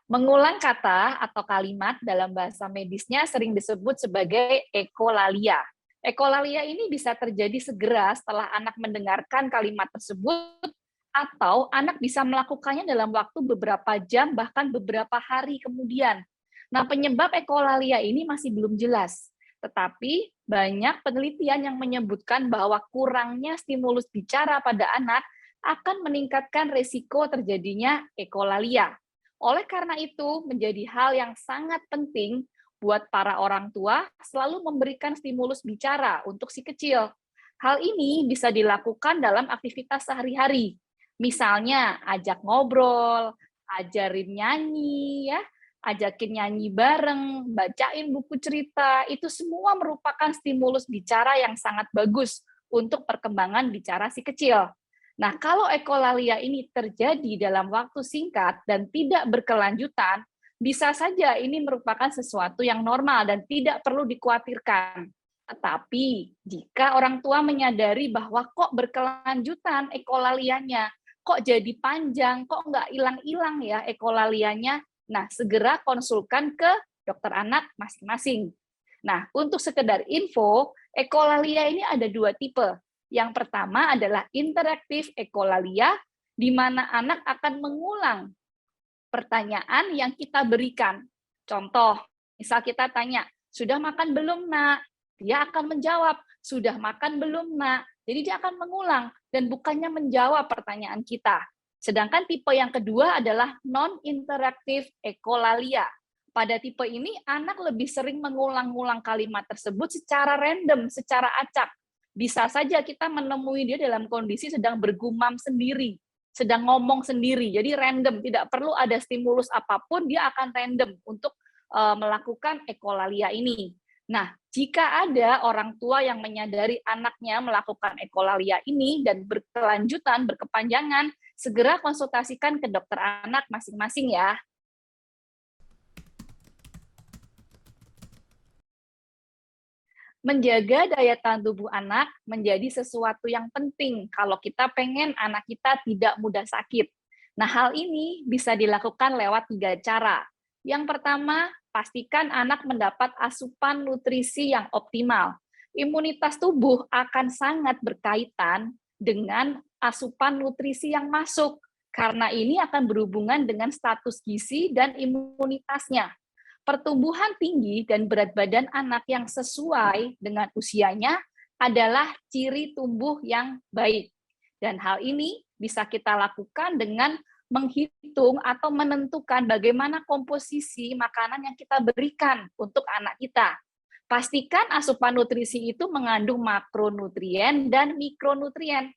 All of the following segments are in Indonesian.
Mengulang kata atau kalimat dalam bahasa medisnya sering disebut sebagai ekolalia. Ekolalia ini bisa terjadi segera setelah anak mendengarkan kalimat tersebut atau anak bisa melakukannya dalam waktu beberapa jam bahkan beberapa hari kemudian. Nah, penyebab ekolalia ini masih belum jelas, tetapi banyak penelitian yang menyebutkan bahwa kurangnya stimulus bicara pada anak akan meningkatkan risiko terjadinya ekolalia. Oleh karena itu, menjadi hal yang sangat penting buat para orang tua selalu memberikan stimulus bicara untuk si kecil. Hal ini bisa dilakukan dalam aktivitas sehari-hari. Misalnya, ajak ngobrol, ajarin nyanyi, ya, ajakin nyanyi bareng, bacain buku cerita, itu semua merupakan stimulus bicara yang sangat bagus untuk perkembangan bicara si kecil. Nah, kalau ekolalia ini terjadi dalam waktu singkat dan tidak berkelanjutan, bisa saja ini merupakan sesuatu yang normal dan tidak perlu dikhawatirkan. Tetapi, jika orang tua menyadari bahwa kok berkelanjutan ekolalianya, kok jadi panjang, kok nggak hilang-hilang ya ekolalianya, nah segera konsulkan ke dokter anak masing-masing. Nah, untuk sekedar info, ekolalia ini ada dua tipe. Yang pertama adalah interaktif ekolalia, di mana anak akan mengulang pertanyaan yang kita berikan. Contoh, misal kita tanya, sudah makan belum, Nak? Dia akan menjawab, sudah makan belum, Nak? Jadi dia akan mengulang dan bukannya menjawab pertanyaan kita. Sedangkan tipe yang kedua adalah non-interaktif ekolalia. Pada tipe ini, anak lebih sering mengulang-ulang kalimat tersebut secara random, secara acak. Bisa saja kita menemui dia dalam kondisi sedang bergumam sendiri, sedang ngomong sendiri, jadi random, tidak perlu ada stimulus apapun, dia akan random untuk melakukan ekolalia ini. Nah, jika ada orang tua yang menyadari anaknya melakukan ekolalia ini dan berkelanjutan, berkepanjangan, segera konsultasikan ke dokter anak masing-masing ya. Menjaga daya tahan tubuh anak menjadi sesuatu yang penting kalau kita pengen anak kita tidak mudah sakit. Nah, hal ini bisa dilakukan lewat 3 cara. Yang pertama, pastikan anak mendapat asupan nutrisi yang optimal. Imunitas tubuh akan sangat berkaitan dengan asupan nutrisi yang masuk, karena ini akan berhubungan dengan status gizi dan imunitasnya. Pertumbuhan tinggi dan berat badan anak yang sesuai dengan usianya adalah ciri tumbuh yang baik. Dan hal ini bisa kita lakukan dengan menghitung atau menentukan bagaimana komposisi makanan yang kita berikan untuk anak kita. Pastikan asupan nutrisi itu mengandung makronutrien dan mikronutrien.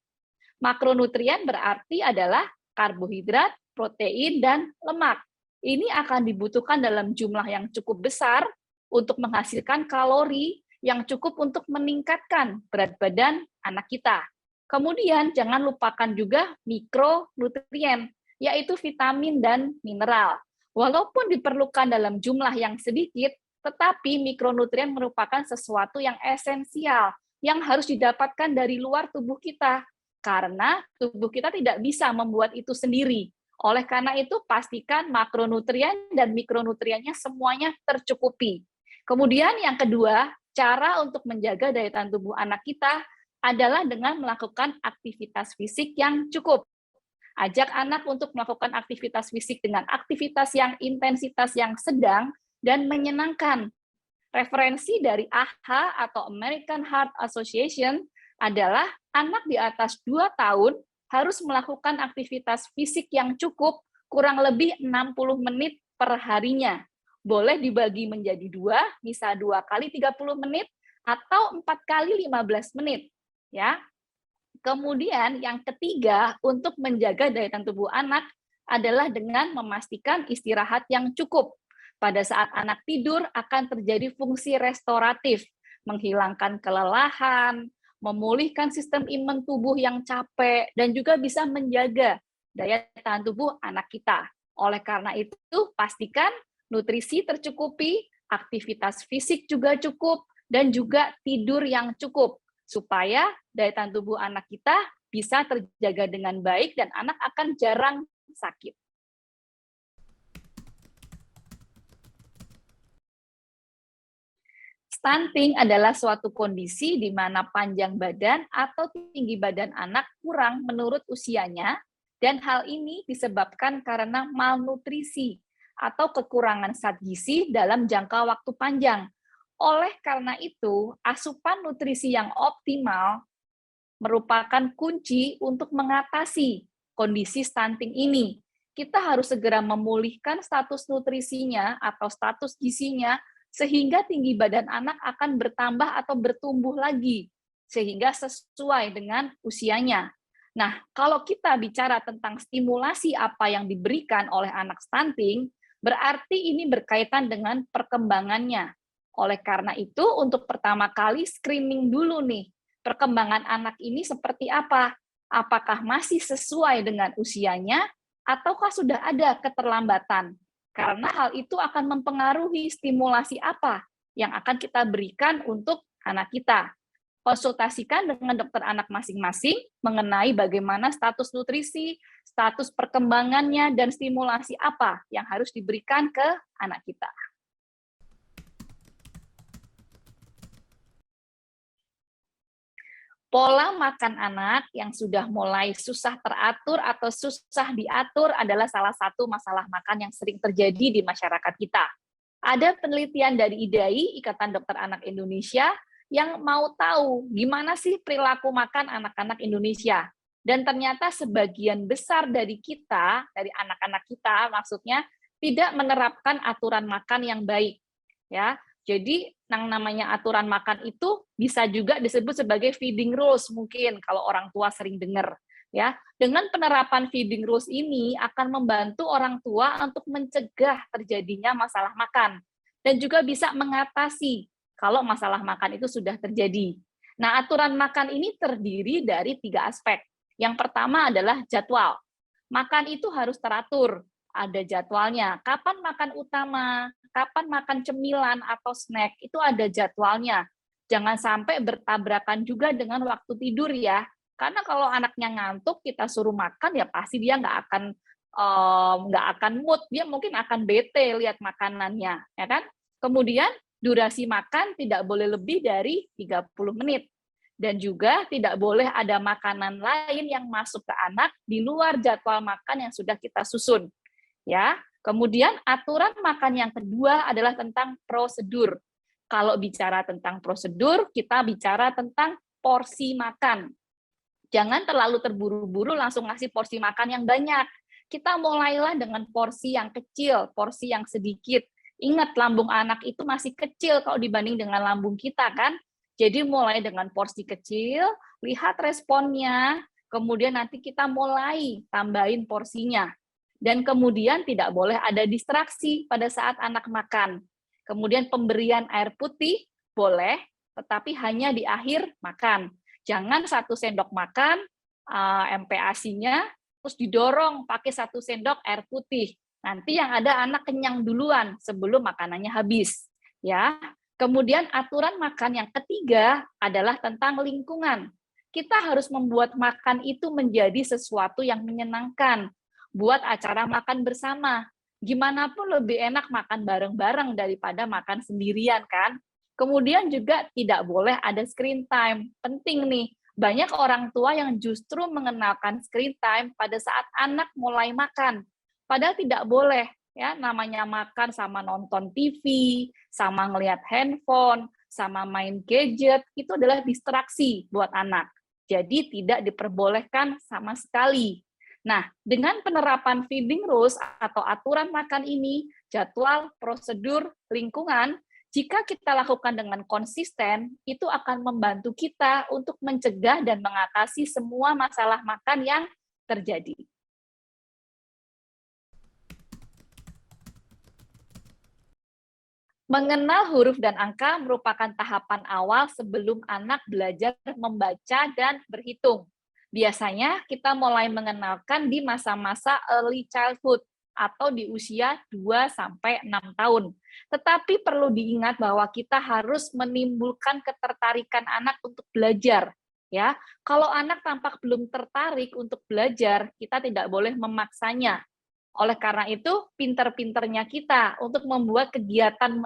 Makronutrien berarti adalah karbohidrat, protein, dan lemak. Ini akan dibutuhkan dalam jumlah yang cukup besar untuk menghasilkan kalori yang cukup untuk meningkatkan berat badan anak kita. Kemudian jangan lupakan juga mikronutrien, yaitu vitamin dan mineral. Walaupun diperlukan dalam jumlah yang sedikit, tetapi mikronutrien merupakan sesuatu yang esensial yang harus didapatkan dari luar tubuh kita, karena tubuh kita tidak bisa membuat itu sendiri. Oleh karena itu, pastikan makronutrien dan mikronutriennya semuanya tercukupi. Kemudian yang kedua, cara untuk menjaga daya tahan tubuh anak kita adalah dengan melakukan aktivitas fisik yang cukup. Ajak anak untuk melakukan aktivitas fisik dengan aktivitas yang intensitas yang sedang dan menyenangkan. Referensi dari AHA atau American Heart Association adalah anak di atas 2 tahun harus melakukan aktivitas fisik yang cukup kurang lebih 60 menit per harinya. Boleh dibagi menjadi 2, misal 2 kali 30 menit atau 4 kali 15 menit. Ya. Kemudian yang ketiga untuk menjaga daya tahan tubuh anak adalah dengan memastikan istirahat yang cukup. Pada saat anak tidur akan terjadi fungsi restoratif, menghilangkan kelelahan, memulihkan sistem imun tubuh yang capek, dan juga bisa menjaga daya tahan tubuh anak kita. Oleh karena itu, pastikan nutrisi tercukupi, aktivitas fisik juga cukup, dan juga tidur yang cukup, supaya daya tahan tubuh anak kita bisa terjaga dengan baik dan anak akan jarang sakit. Stunting adalah suatu kondisi di mana panjang badan atau tinggi badan anak kurang menurut usianya, dan hal ini disebabkan karena malnutrisi atau kekurangan zat gizi dalam jangka waktu panjang. Oleh karena itu, asupan nutrisi yang optimal merupakan kunci untuk mengatasi kondisi stunting ini. Kita harus segera memulihkan status nutrisinya atau status gizinya sehingga tinggi badan anak akan bertambah atau bertumbuh lagi, sehingga sesuai dengan usianya. Nah, kalau kita bicara tentang stimulasi apa yang diberikan oleh anak stunting, berarti ini berkaitan dengan perkembangannya. Oleh karena itu, untuk pertama kali screening dulu nih, perkembangan anak ini seperti apa? Apakah masih sesuai dengan usianya, ataukah sudah ada keterlambatan? Karena hal itu akan mempengaruhi stimulasi apa yang akan kita berikan untuk anak kita. Konsultasikan dengan dokter anak masing-masing mengenai bagaimana status nutrisi, status perkembangannya, dan stimulasi apa yang harus diberikan ke anak kita. Pola makan anak yang sudah mulai susah teratur atau susah diatur adalah salah satu masalah makan yang sering terjadi di masyarakat kita. Ada penelitian dari IDAI, Ikatan Dokter Anak Indonesia, yang mau tahu gimana sih perilaku makan anak-anak Indonesia. Dan ternyata sebagian besar dari kita, dari anak-anak kita maksudnya, tidak menerapkan aturan makan yang baik. Ya, jadi yang namanya aturan makan itu bisa juga disebut sebagai feeding rules mungkin kalau orang tua sering dengar. Ya, dengan penerapan feeding rules ini akan membantu orang tua untuk mencegah terjadinya masalah makan dan juga bisa mengatasi kalau masalah makan itu sudah terjadi. Nah, aturan makan ini terdiri dari 3 aspek. Yang pertama adalah jadwal. Makan itu harus teratur, ada jadwalnya. Kapan makan utama, kapan makan cemilan atau snack, itu ada jadwalnya. Jangan sampai bertabrakan juga dengan waktu tidur ya. Karena kalau anaknya ngantuk, kita suruh makan, ya pasti dia nggak akan mood, dia mungkin akan bete lihat makanannya, ya kan? Kemudian durasi makan tidak boleh lebih dari 30 menit. Dan juga tidak boleh ada makanan lain yang masuk ke anak di luar jadwal makan yang sudah kita susun. Ya, kemudian aturan makan yang kedua adalah tentang prosedur. Kalau bicara tentang prosedur, kita bicara tentang porsi makan. Jangan terlalu terburu-buru langsung ngasih porsi makan yang banyak. Kita mulailah dengan porsi yang kecil, porsi yang sedikit. Ingat, lambung anak itu masih kecil kalau dibanding dengan lambung kita kan. Jadi mulai dengan porsi kecil, lihat responnya, kemudian nanti kita mulai tambahin porsinya. Dan kemudian tidak boleh ada distraksi pada saat anak makan. Kemudian pemberian air putih boleh, tetapi hanya di akhir makan. Jangan 1 sendok makan, MPASI-nya, terus didorong pakai 1 sendok air putih. Nanti yang ada anak kenyang duluan sebelum makanannya habis. Ya. Kemudian aturan makan yang ketiga adalah tentang lingkungan. Kita harus membuat makan itu menjadi sesuatu yang menyenangkan. Buat acara makan bersama. Gimana pun lebih enak makan bareng-bareng daripada makan sendirian kan. Kemudian juga tidak boleh ada screen time. Penting nih, banyak orang tua yang justru mengenalkan screen time pada saat anak mulai makan. Padahal tidak boleh. Ya, namanya makan sama nonton TV, sama ngelihat handphone, sama main gadget, itu adalah distraksi buat anak. Jadi tidak diperbolehkan sama sekali. Nah, dengan penerapan feeding rules atau aturan makan ini, jadwal, prosedur, lingkungan, jika kita lakukan dengan konsisten, itu akan membantu kita untuk mencegah dan mengatasi semua masalah makan yang terjadi. Mengenal huruf dan angka merupakan tahapan awal sebelum anak belajar membaca dan berhitung. Biasanya kita mulai mengenalkan di masa-masa early childhood atau di usia 2-6 tahun. Tetapi perlu diingat bahwa kita harus menimbulkan ketertarikan anak untuk belajar. Ya, kalau anak tampak belum tertarik untuk belajar, kita tidak boleh memaksanya. Oleh karena itu, pinter-pinternya kita untuk membuat kegiatan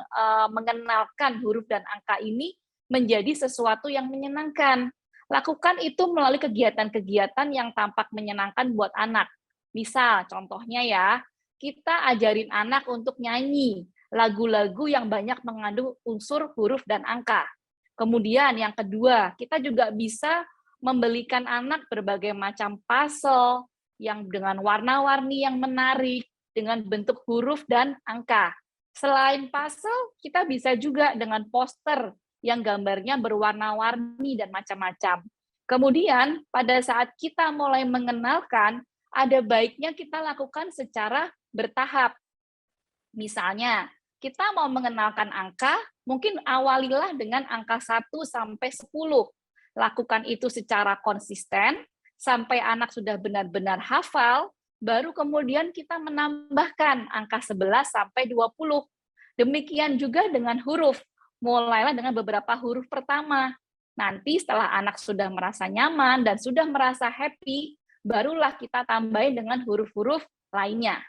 mengenalkan huruf dan angka ini menjadi sesuatu yang menyenangkan. Lakukan itu melalui kegiatan-kegiatan yang tampak menyenangkan buat anak. Misal, contohnya ya, kita ajarin anak untuk nyanyi lagu-lagu yang banyak mengandung unsur huruf dan angka. Kemudian yang kedua, kita juga bisa membelikan anak berbagai macam puzzle yang dengan warna-warni yang menarik, dengan bentuk huruf dan angka. Selain puzzle, kita bisa juga dengan poster yang gambarnya berwarna-warni dan macam-macam. Kemudian, pada saat kita mulai mengenalkan, ada baiknya kita lakukan secara bertahap. Misalnya, kita mau mengenalkan angka, mungkin awalilah dengan angka 1 sampai 10. Lakukan itu secara konsisten, sampai anak sudah benar-benar hafal, baru kemudian kita menambahkan angka 11 sampai 20. Demikian juga dengan huruf. Mulailah dengan beberapa huruf pertama. Nanti setelah anak sudah merasa nyaman dan sudah merasa happy, barulah kita tambahin dengan huruf-huruf lainnya.